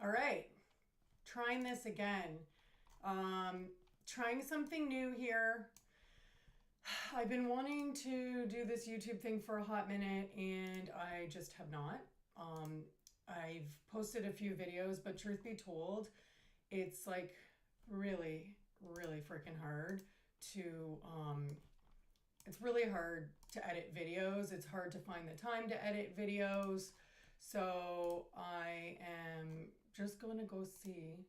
All right, trying this again. Trying something new here. I've been wanting to do this YouTube thing for a hot minute and I just have not. Um, I've posted a few videos, but truth be told, it's like really, really freaking hard to, it's really hard to edit videos. It's hard to find the time to edit videos. So I am just going to go see.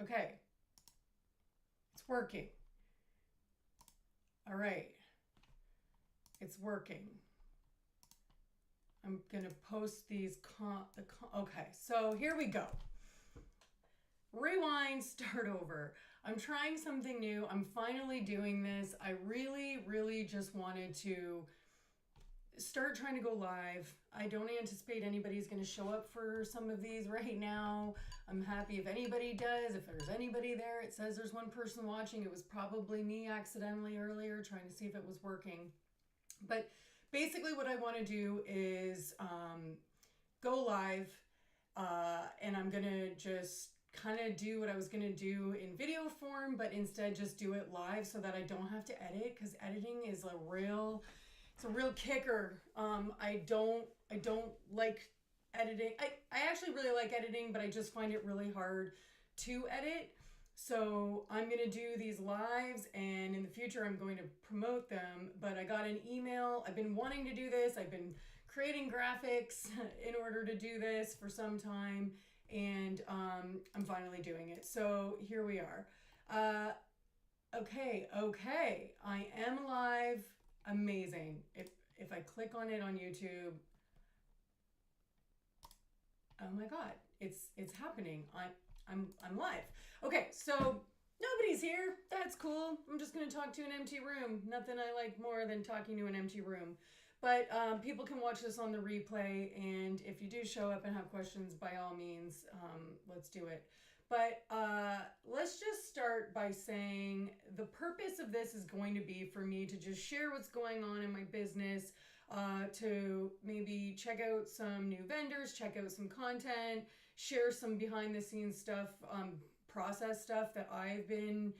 Okay, it's working. All right, it's working. I'm gonna post these okay, so here we go. Rewind, start over. I'm trying something new. I'm finally doing this. I really just wanted to start trying to go live. I don't anticipate anybody's going to show up for some of these right now. I'm happy if anybody does. If there's anybody there, it says there's one person watching. It was probably me accidentally earlier trying to see if it was working. But basically what I want to do is go live and I'm going to just kind of do what I was going to do in video form, but instead just do it live so that I don't have to edit, because editing is it's a real kicker. I don't like editing. I actually really like editing, but I just find it really hard to edit. So I'm going to do these lives and in the future I'm going to promote them. But I got an email. I've been wanting to do this. I've been creating graphics in order to do this for some time. And I'm finally doing it. So here we are. Okay. I am live. Amazing. If I click on it on YouTube, oh my God, it's happening. I'm live. Okay, so nobody's here. That's cool. I'm just gonna talk to an empty room. Nothing I like more than talking to an empty room. But people can watch this on the replay, and if you do show up and have questions, by all means, let's do it. But let's just start by saying the purpose of this is going to be for me to just share what's going on in my business, to maybe check out some new vendors, check out some content, share some behind the scenes stuff, process stuff that I've been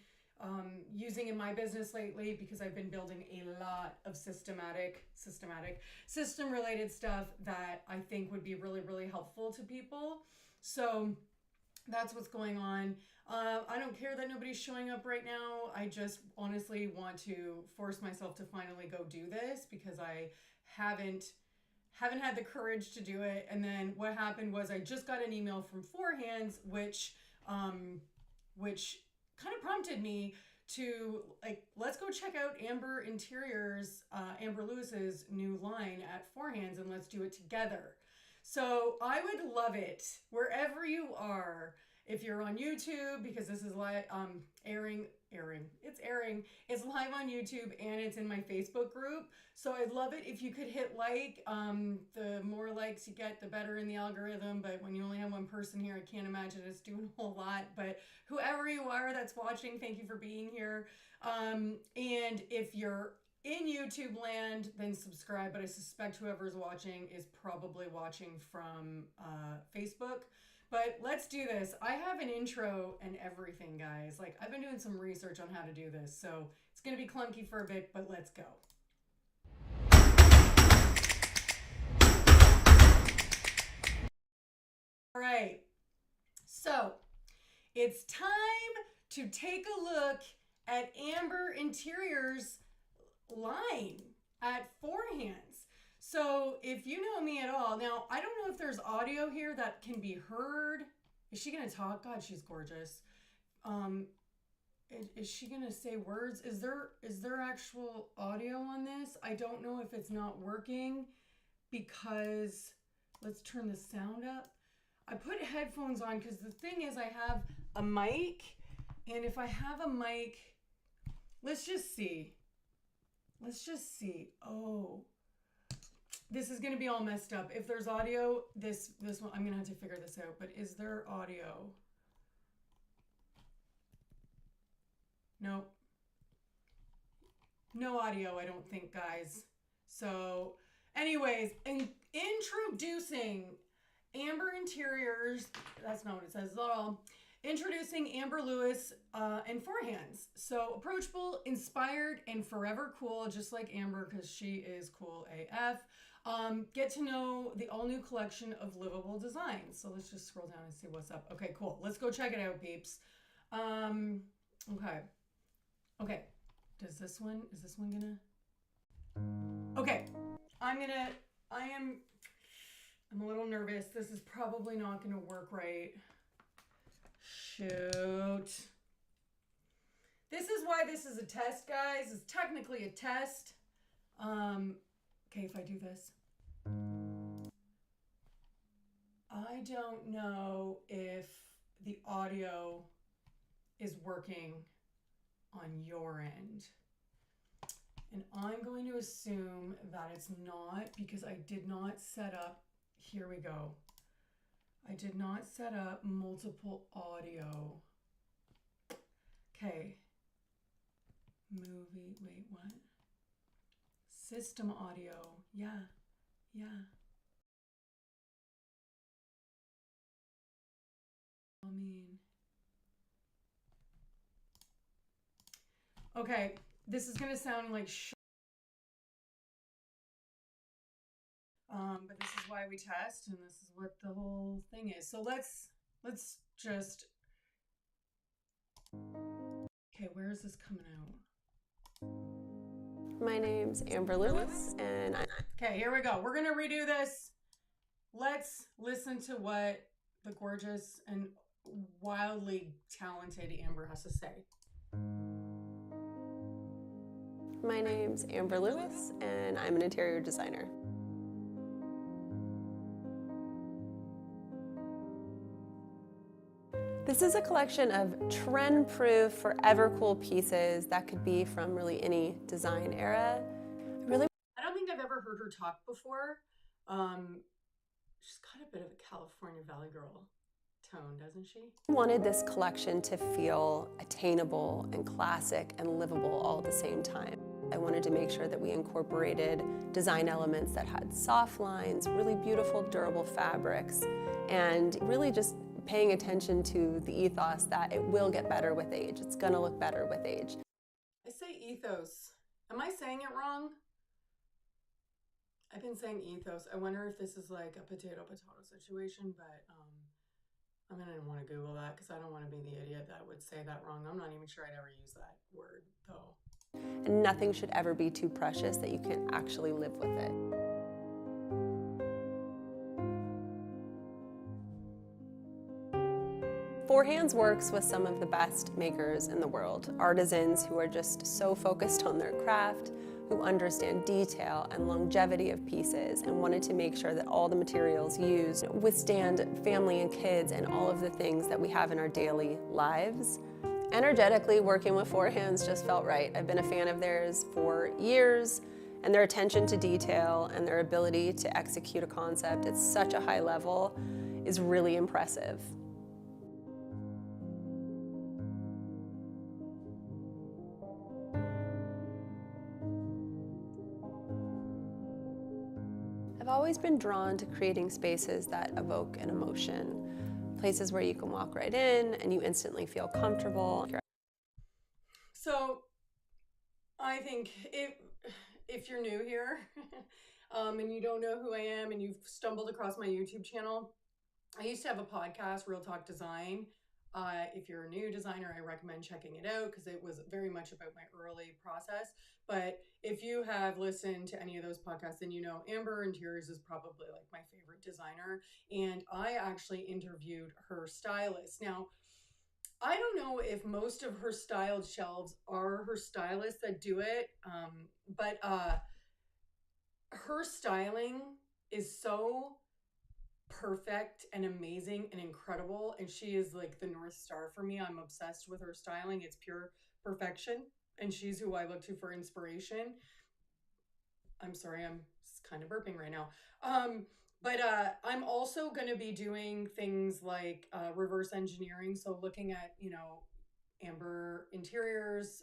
using in my business lately, because I've been building a lot of system related stuff that I think would be really helpful to people. So that's what's going on. I don't care that nobody's showing up right now. I just honestly want to force myself to finally go do this, because I haven't had the courage to do it. And then what happened was I just got an email from Four Hands, which kind of prompted me to, like, let's go check out Amber Interiors, Amber Lewis's new line at Four Hands, and let's do it together. So I would love it wherever you are. If you're on YouTube, because this is live, it's live on YouTube and it's in my Facebook group. So I'd love it if you could hit like. The more likes you get, the better in the algorithm. But when you only have one person here, I can't imagine it's doing a whole lot. But whoever you are that's watching, thank you for being here. And if you're in YouTube land, then subscribe. But I suspect whoever's watching is probably watching from Facebook. But let's do this. I have an intro and everything, guys. Like, I've been doing some research on how to do this, so it's going to be clunky for a bit, but let's go. All right. So it's time to take a look at Amber Interiors line at Four Hands. So if you know me at all, now I don't know if there's audio here that can be heard. Is she gonna talk? God, she's gorgeous. Is she gonna say words? Is there actual audio on this? I don't know if it's not working, because let's turn the sound up. I put headphones on because the thing is I have a mic, and if I have a mic, let's just see. Oh, this is going to be all messed up. If there's audio, this one, I'm going to have to figure this out. But is there audio? Nope. No audio, I don't think, guys. So Anyways, introducing Amber Interiors. That's not what it says at all. Introducing Amber Lewis and Four Hands. So approachable, inspired, and forever cool, just like Amber, because she is cool AF. Get to know the all-new collection of livable designs. So let's just scroll down and see what's up. Okay, cool. Let's go check it out, peeps. Okay. Okay. Is this one gonna? Okay. I'm a little nervous. This is probably not gonna work right. Shoot. This is why this is a test, guys. It's technically a test. Okay, if I do this. I don't know if the audio is working on your end. And I'm going to assume that it's not because I did not set up, here we go. I did not set up multiple audio. Okay. Movie, wait, what? System audio, yeah. Okay, this is gonna sound like but this is why we test, and this is what the whole thing is. So let's just. Okay, where is this coming out? My name's Amber Lewis, and okay, here we go. We're gonna redo this. Let's listen to what the gorgeous and wildly talented Amber has to say. My name's Amber Lewis, and I'm an interior designer. This is a collection of trend-proof, forever cool pieces that could be from really any design era. I don't think I've ever heard her talk before. She's got a bit of a California Valley Girl tone, doesn't she? I wanted this collection to feel attainable and classic and livable all at the same time. I wanted to make sure that we incorporated design elements that had soft lines, really beautiful, durable fabrics, and really just paying attention to the ethos that it will get better with age. It's gonna look better with age. I say ethos. Am I saying it wrong? I've been saying ethos. I wonder if this is like a potato situation, but I'm gonna want to Google that because I don't want to be the idiot that would say that wrong. I'm not even sure I'd ever use that word though. And nothing should ever be too precious that you can actually live with it. Four Hands works with some of the best makers in the world, artisans who are just so focused on their craft, who understand detail and longevity of pieces, and wanted to make sure that all the materials used withstand family and kids and all of the things that we have in our daily lives. Energetically, working with Four Hands just felt right. I've been a fan of theirs for years, and their attention to detail and their ability to execute a concept at such a high level is really impressive. I've always been drawn to creating spaces that evoke an emotion, places where you can walk right in and you instantly feel comfortable. So I think if you're new here and you don't know who I am and you've stumbled across my YouTube channel, I used to have a podcast, Real Talk Design. If you're a new designer, I recommend checking it out because it was very much about my early process. But if you have listened to any of those podcasts, then you know Amber Interiors is probably like my favorite designer. And I actually interviewed her stylist. Now, I don't know if most of her styled shelves are her stylists that do it, but her styling is so perfect and amazing and incredible, and she is like the North Star for me. I'm obsessed with her styling. It's pure perfection, and she's who I look to for inspiration. I'm sorry, I'm kind of burping right now. But I'm also going to be doing things like reverse engineering, so looking at, you know, Amber Interiors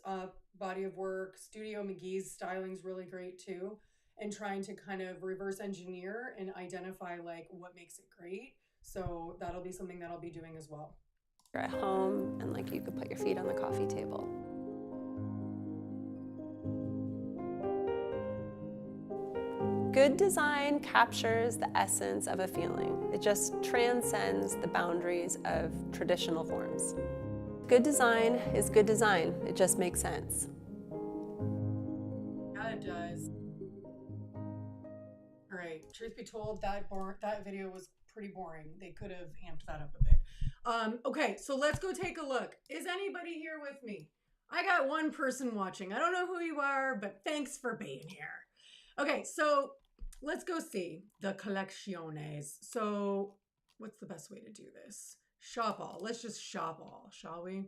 body of work. Studio McGee's styling's really great too, and trying to kind of reverse engineer and identify like what makes it great. So that'll be something that I'll be doing as well. You're at home and like you could put your feet on the coffee table. Good design captures the essence of a feeling. It just transcends the boundaries of traditional forms. Good design is good design. It just makes sense. Yeah, it does. All right. Truth be told, that video was pretty boring. They could have amped that up a bit. Okay, so let's go take a look. Is anybody here with me? I got one person watching. I don't know who you are, but thanks for being here. Okay, so let's go see the collecciones. So what's the best way to do this? Shop all. Let's just shop all, shall we?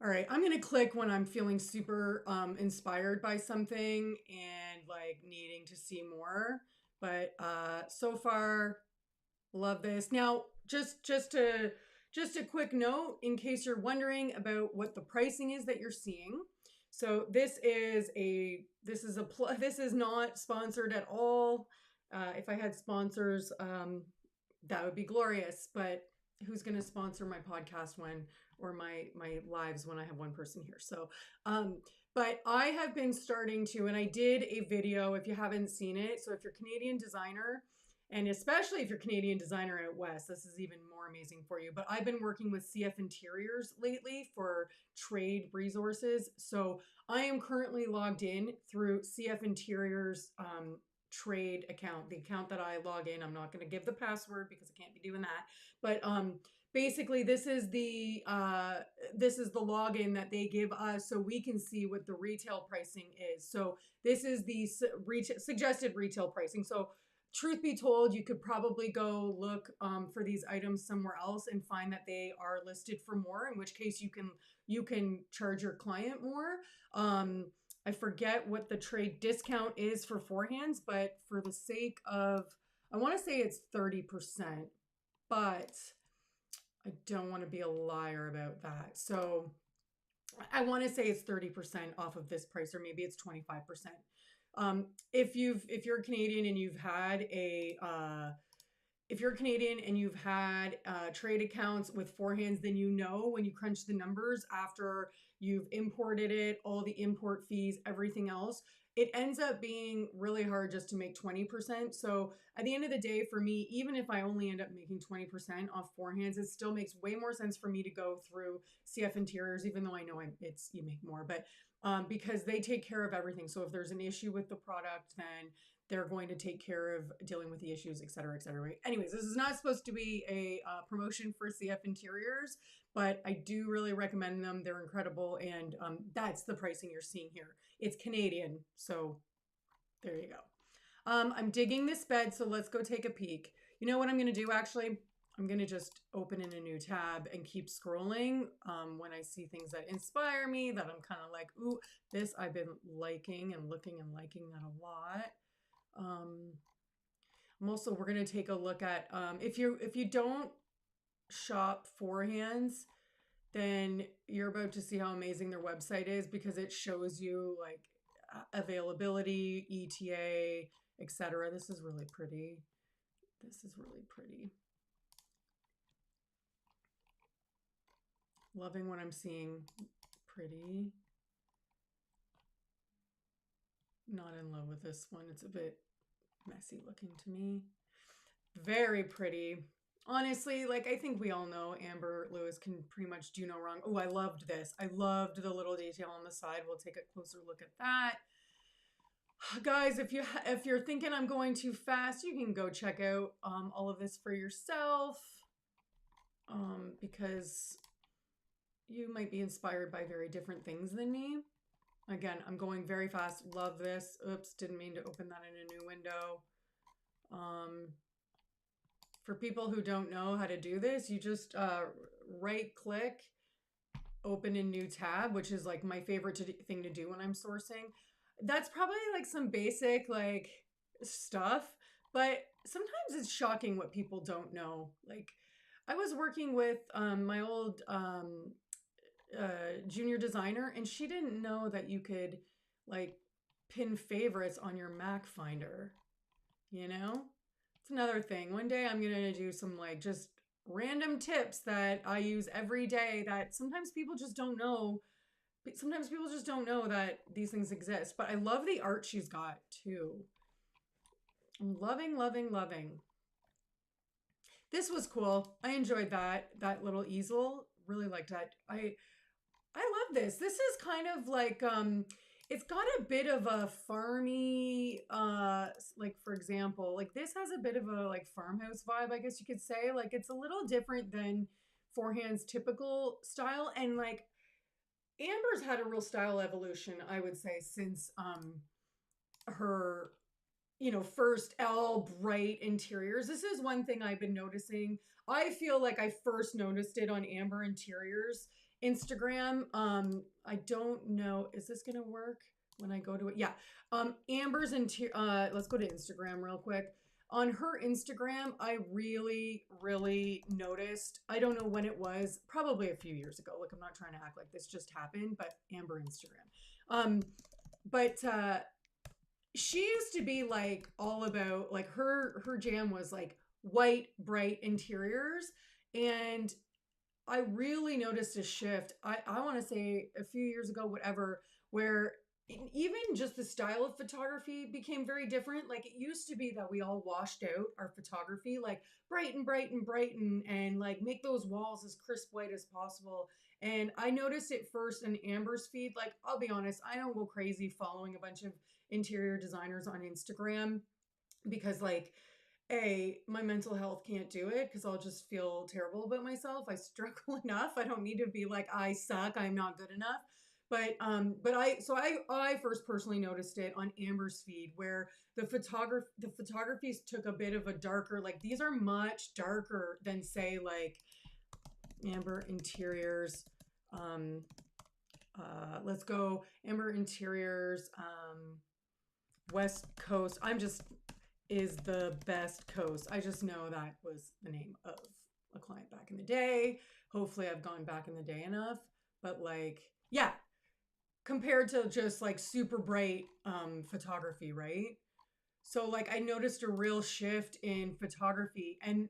All right, I'm gonna click when I'm feeling super inspired by something and like needing to see more. But so far, love this. Now, just a quick note in case you're wondering about what the pricing is that you're seeing. So this is not sponsored at all. If I had sponsors, that would be glorious. But who's going to sponsor my podcast or my lives when I have one person here? So, but I have been starting to, and I did a video if you haven't seen it. So if you're a Canadian designer, and especially if you're Canadian designer out west, this is even more amazing for you. But I've been working with CF Interiors lately for trade resources. So I am currently logged in through CF Interiors trade account, the account that I log in. I'm not going to give the password because I can't be doing that. But basically this is the login that they give us so we can see what the retail pricing is. So this is the suggested retail pricing. So truth be told, you could probably go look for these items somewhere else and find that they are listed for more, in which case you can charge your client more. I forget what the trade discount is for forehands, but for the sake of, I want to say it's 30%, but I don't want to be a liar about that. So I want to say it's 30% off of this price, or maybe it's 25%. If you're Canadian and you've had trade accounts with forehands, then you know when you crunch the numbers after you've imported it, all the import fees, everything else, it ends up being really hard just to make 20%. So at the end of the day, for me, even if I only end up making 20% off forehands, it still makes way more sense for me to go through CF Interiors, even though I know you make more, but because they take care of everything. So if there's an issue with the product, then they're going to take care of dealing with the issues, et cetera, et cetera. Right? Anyways, this is not supposed to be a promotion for CF Interiors, but I do really recommend them. They're incredible. And that's the pricing you're seeing here. It's Canadian. So there you go. I'm digging this bed. So let's go take a peek. You know what I'm going to do actually? I'm going to just open in a new tab and keep scrolling when I see things that inspire me, that I'm kind of like, ooh, this I've been liking and looking and liking that a lot. We're going to take a look at, if you don't shop forehands, then you're about to see how amazing their website is, because it shows you like availability, ETA, etc. This is really pretty. Loving what I'm seeing. Pretty. Not in love with this one. It's a bit messy looking to me. Very pretty. Honestly, like I think we all know Amber Lewis can pretty much do no wrong. Oh, I loved this. I loved the little detail on the side. We'll take a closer look at that. Guys, if you're thinking I'm going too fast, you can go check out all of this for yourself, because you might be inspired by very different things than me. Again, I'm going very fast. Love this. Oops, didn't mean to open that in a new window. For people who don't know how to do this, you just right click, open a new tab, which is like my favorite thing to do when I'm sourcing. That's probably like some basic like stuff, but sometimes it's shocking what people don't know. Like I was working with my old junior designer, and she didn't know that you could like pin favorites on your Mac Finder. You know, it's another thing. One day I'm gonna do some like just random tips that I use every day that sometimes people just don't know. Sometimes people just don't know that these things exist. But I love the art she's got too. I'm loving, loving, loving. This was cool. I enjoyed that little easel. Really liked that. I love this. This is kind of like it's got a bit of a farmy like for example, like this has a bit of a like farmhouse vibe, I guess you could say. Like it's a little different than Forehand's typical style, and like Amber's had a real style evolution, I would say, since her first all bright interiors. This is one thing I've been noticing. I feel like I first noticed it on Amber Interiors Instagram. I don't know. Is this gonna work when I go to it? Yeah. Amber's interior. Let's go to Instagram real quick. On her Instagram, I really, really noticed. I don't know when it was. Probably a few years ago. Like I'm not trying to act like this just happened, but Amber Instagram. But she used to be like all about like her jam was like white bright interiors, and I really noticed a shift. I want to say a few years ago, whatever, where even just the style of photography became very different. Like it used to be that we all washed out our photography, like brighten, brighten, brighten, and like make those walls as crisp white as possible. And I noticed it first in Amber's feed. Like, I'll be honest, I don't go crazy following a bunch of interior designers on Instagram because like my mental health can't do it because I'll just feel terrible about myself. I struggle enough. I don't need to be like I suck, I'm not good enough. But I first personally noticed it on Amber's feed where the photographies took a bit of a darker, like these are much darker than say like Amber Interiors. Let's go Amber Interiors West Coast. Is the best coast. I just know that was the name of a client back in the day. Hopefully I've gone back in the day enough. But like, yeah, compared to just like super bright photography, right? So like I noticed a real shift in photography, and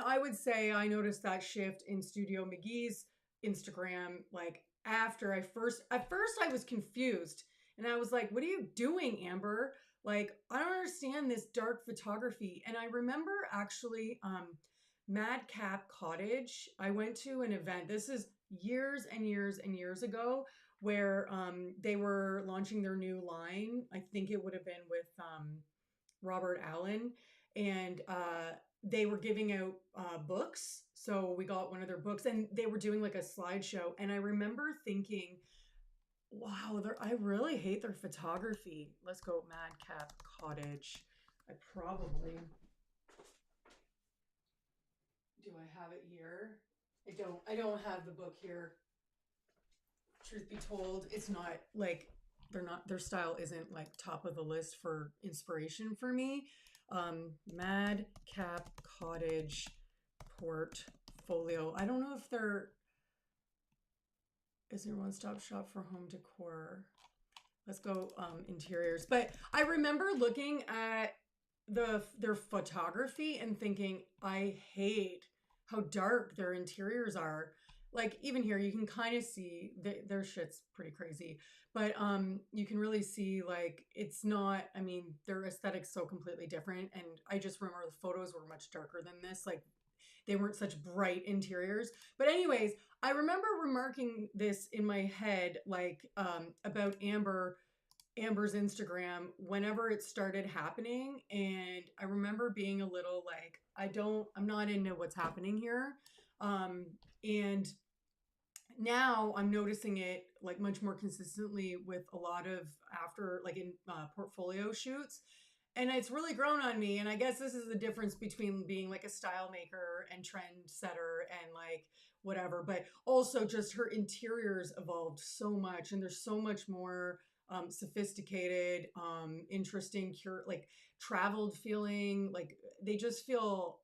I would say I noticed that shift in Studio McGee's Instagram like after at first I was confused and I was like, what are you doing, Amber? Like, I don't understand this dark photography. And I remember actually Madcap Cottage. I went to an event. This is years and years and years ago where they were launching their new line. I think it would have been with Robert Allen. And they were giving out books. So we got one of their books and they were doing like a slideshow. And I remember thinking, wow, I really hate their photography. Let's go Madcap Cottage. I probably do. I have it here. I don't have the book here. Truth be told, it's not like their style isn't like top of the list for inspiration for me. Madcap Cottage portfolio. I don't know if is there one-stop shop for home decor. Let's go interiors. But I remember looking at their photography and thinking, I hate how dark their interiors are. Like even here, you can kind of see their shit's pretty crazy. But you can really see like it's not, I mean, their aesthetic's so completely different. And I just remember the photos were much darker than this. Like they weren't such bright interiors. But anyways, I remember remarking this in my head, like about Amber's Instagram whenever it started happening. And I remember being a little like, I'm not into what's happening here. And now I'm noticing it like much more consistently with a lot of after like in portfolio shoots. And it's really grown on me. And I guess this is the difference between being like a style maker and trend setter and like whatever, but also just her interiors evolved so much and there's so much more sophisticated, interesting, like traveled feeling. Like they just feel,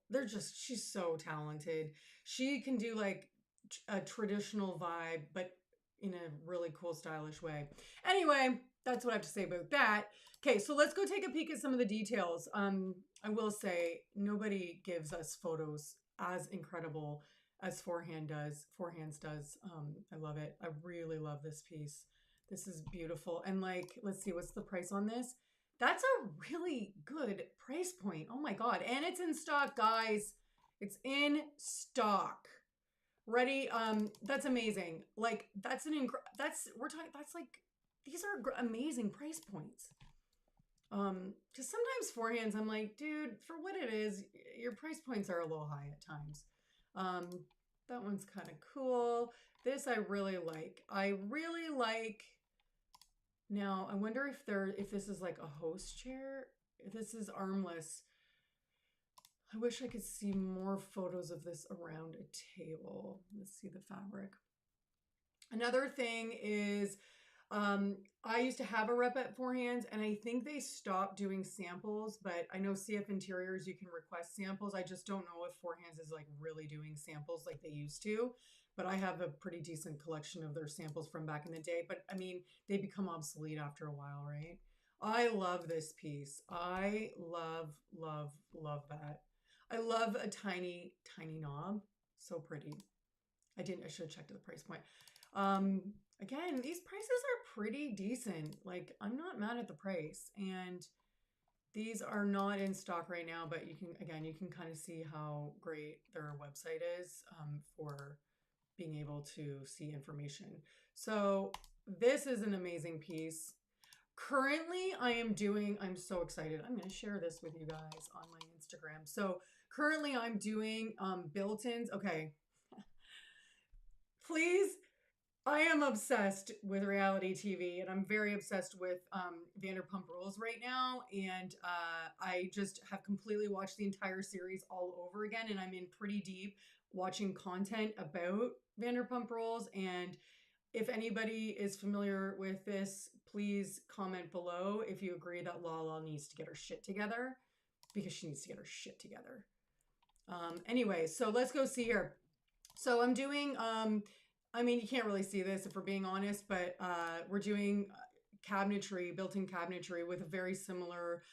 she's so talented. She can do like a traditional vibe, but in a really cool, stylish way. Anyway, that's what I have to say about that. Okay, so let's go take a peek at some of the details. I will say nobody gives us photos as incredible as Forehands does. I love it. I really love this piece. This is beautiful. And like, let's see, what's the price on this? That's a really good price point. Oh my God. And it's in stock, guys. It's in stock. Ready? That's amazing. Like, that's like, these are amazing price points. Because sometimes Forehands, I'm like, dude, for what it is, your price points are a little high at times. That one's kind of cool. This I really like. Now, I wonder if this is like a host chair. If this is armless. I wish I could see more photos of this around a table. Let's see the fabric. Another thing is, I used to have a rep at Forehands, and I think they stopped doing samples, but I know CF Interiors, you can request samples. I just don't know if Forehands is like really doing samples like they used to, but I have a pretty decent collection of their samples from back in the day. But I mean, they become obsolete after a while, right? I love this piece. I love, love, love that. I love a tiny, tiny knob. So pretty. I should have checked the price point. Again, these prices are pretty decent. Like, I'm not mad at the price. And these are not in stock right now, but you can kind of see how great their website is for being able to see information. So this is an amazing piece. Currently, I'm so excited. I'm going to share this with you guys on my Instagram. So currently I'm doing built-ins. Okay. Please, I am obsessed with reality TV, and I'm very obsessed with Vanderpump Rules right now. And I just have completely watched the entire series all over again, and I'm in pretty deep watching content about Vanderpump Rules. And if anybody is familiar with this, please comment below if you agree that Lala needs to get her shit together, because she needs to get her shit together. Anyway, so let's go see here. So I'm doing, I mean, you can't really see this if we're being honest, but we're doing cabinetry, built-in cabinetry with a very similar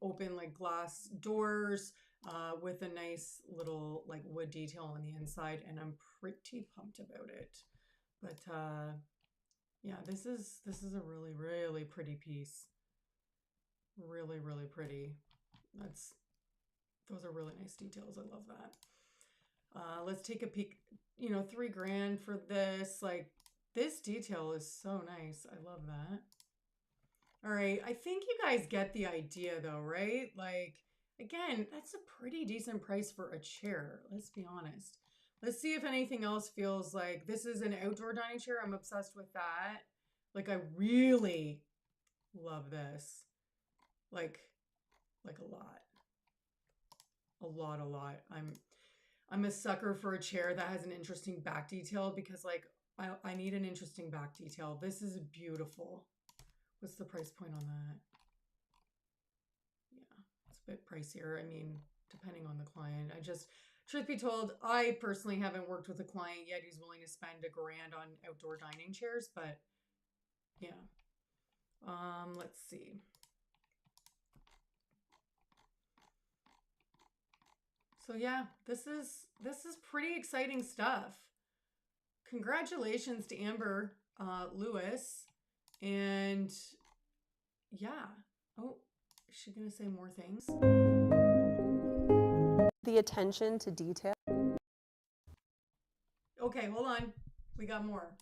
open like glass doors with a nice little like wood detail on the inside, and I'm pretty pumped about it. But yeah, this is a really, really pretty piece. Really, really pretty. Those are really nice details. I love that. Let's take a peek. You know, $3,000 for this. Like, this detail is so nice. I love that. All right, I think you guys get the idea though, right? Like, again, that's a pretty decent price for a chair. Let's be honest. Let's see if anything else feels like this is an outdoor dining chair. I'm obsessed with that. Like, I really love this. Like a lot. A lot. I'm a sucker for a chair that has an interesting back detail, because like I need an interesting back detail. This is beautiful. What's the price point on that? Yeah, it's a bit pricier. I mean, depending on the client. Truth be told, I personally haven't worked with a client yet who's willing to spend $1,000 on outdoor dining chairs, but yeah. Let's see. So yeah, this is pretty exciting stuff. Congratulations to Amber Lewis. And yeah. Oh, is she gonna say more things? The attention to detail. Okay, hold on. We got more.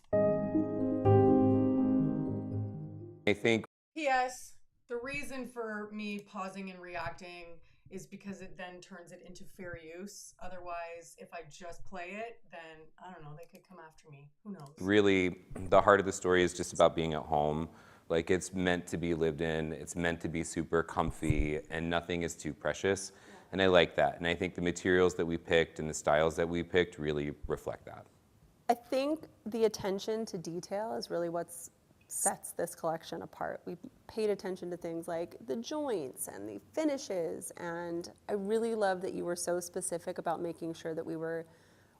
I think. P.S. The reason for me pausing and reacting is because it then turns it into fair use. Otherwise, if I just play it, then I don't know, they could come after me. Who knows? Really, the heart of the story is just about being at home. Like, it's meant to be lived in, it's meant to be super comfy, and nothing is too precious. Yeah. And I like that. And I think the materials that we picked and the styles that we picked really reflect that. I think the attention to detail is really what's sets this collection apart. We paid attention to things like the joints and the finishes, and I really love that you were so specific about making sure that we were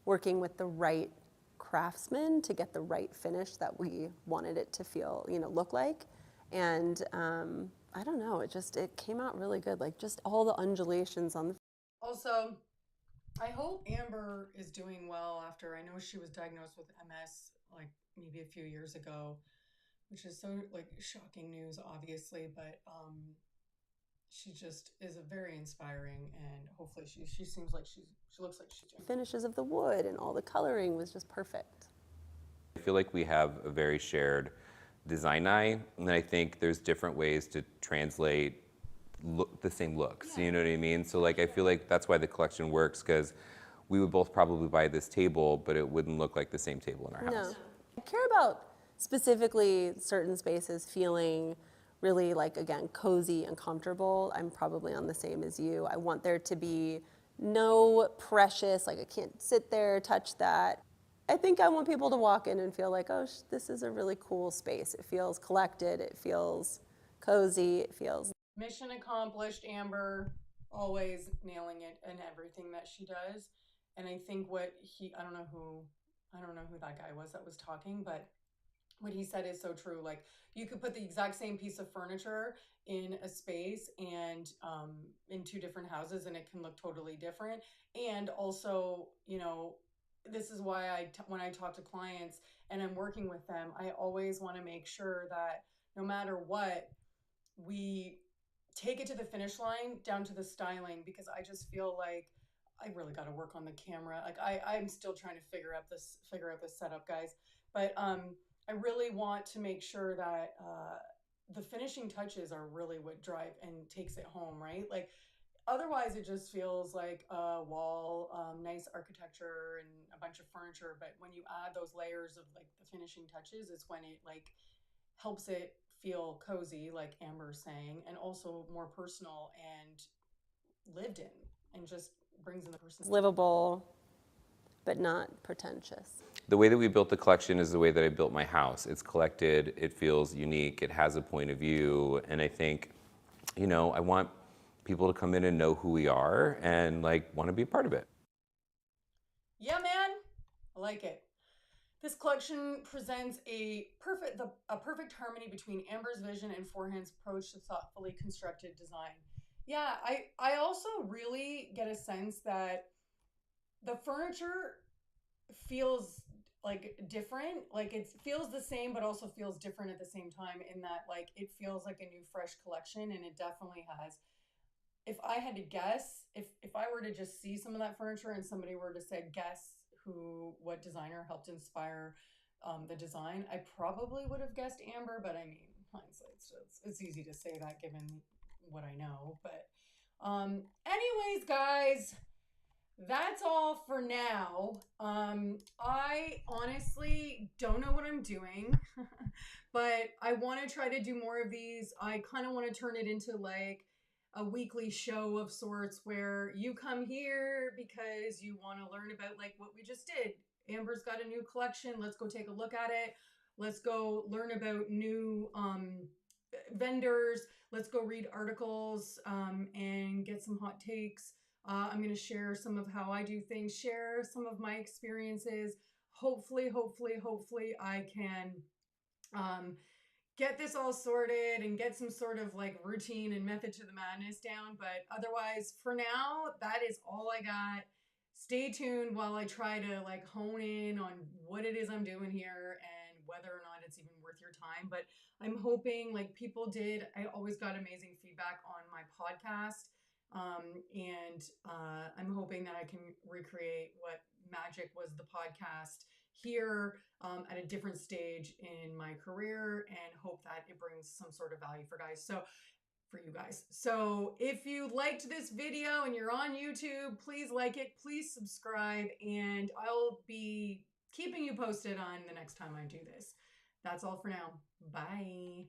working with the right craftsman to get the right finish that we wanted it to feel, look like. And I don't know, it came out really good. Like just all the undulations on the. Also, I hope Amber is doing well after, I know she was diagnosed with MS like maybe a few years ago, which is so like shocking news, obviously, but she just is a very inspiring, and hopefully she seems like she looks like she's doing. Finishes of the wood and all the coloring was just perfect. I feel like we have a very shared design eye, and I think there's different ways to translate the same looks. You know what I mean? So like I feel like that's why the collection works, because we would both probably buy this table, but it wouldn't look like the same table in our house. No. I care about specifically certain spaces feeling really like, again, cozy and comfortable. I'm probably on the same as you. I want there to be no precious, like I can't sit there, touch that. I think I want people to walk in and feel like, oh, this is a really cool space. It feels collected, it feels cozy, it feels. Mission accomplished, Amber, always nailing it in everything that she does. And I think I don't know who that guy was that was talking, but what he said is so true. Like you could put the exact same piece of furniture in a space and in two different houses, and it can look totally different. And also, you know, this is why when I talk to clients and I'm working with them, I always want to make sure that no matter what, we take it to the finish line down to the styling, because I just feel like I really got to work on the camera. Like I'm still trying to figure out this setup, guys. But I really want to make sure that the finishing touches are really what drive and takes it home, right? Like otherwise it just feels like a wall, nice architecture and a bunch of furniture. But when you add those layers of like the finishing touches, it's when it like helps it feel cozy, like Amber's saying, and also more personal and lived in, and just brings in the person. Livable, but not pretentious. The way that we built the collection is the way that I built my house. It's collected, it feels unique, it has a point of view, and I think, you know, I want people to come in and know who we are and like want to be a part of it. Yeah, man, I like it. This collection presents a perfect harmony between Amber's vision and Forehand's approach to thoughtfully constructed design. Yeah, I also really get a sense that the furniture feels like different. Like it feels the same, but also feels different at the same time, in that like it feels like a new fresh collection, and it definitely has. If I had to guess, if I were to just see some of that furniture and somebody were to say, guess what designer helped inspire the design, I probably would have guessed Amber, but I mean, hindsight, it's easy to say that given what I know. But anyways, guys, that's all for now. I honestly don't know what I'm doing, but I want to try to do more of these. I kind of want to turn it into like a weekly show of sorts, where you come here because you want to learn about like what we just did. Amber's got a new collection. Let's go take a look at it. Let's go learn about new vendors. Let's go read articles and get some hot takes. I'm going to share some of how I do things, share some of my experiences. Hopefully, I can get this all sorted and get some sort of like routine and method to the madness down. But otherwise, for now, that is all I got. Stay tuned while I try to like hone in on what it is I'm doing here and whether or not it's even worth your time. But I'm hoping, like people did, I always got amazing feedback on my podcast. And I'm hoping that I can recreate what magic was the podcast here at a different stage in my career, and hope that it brings some sort of value for you guys. So if you liked this video and you're on YouTube, please like it, please subscribe, and I'll be keeping you posted on the next time I do this. That's all for now. Bye.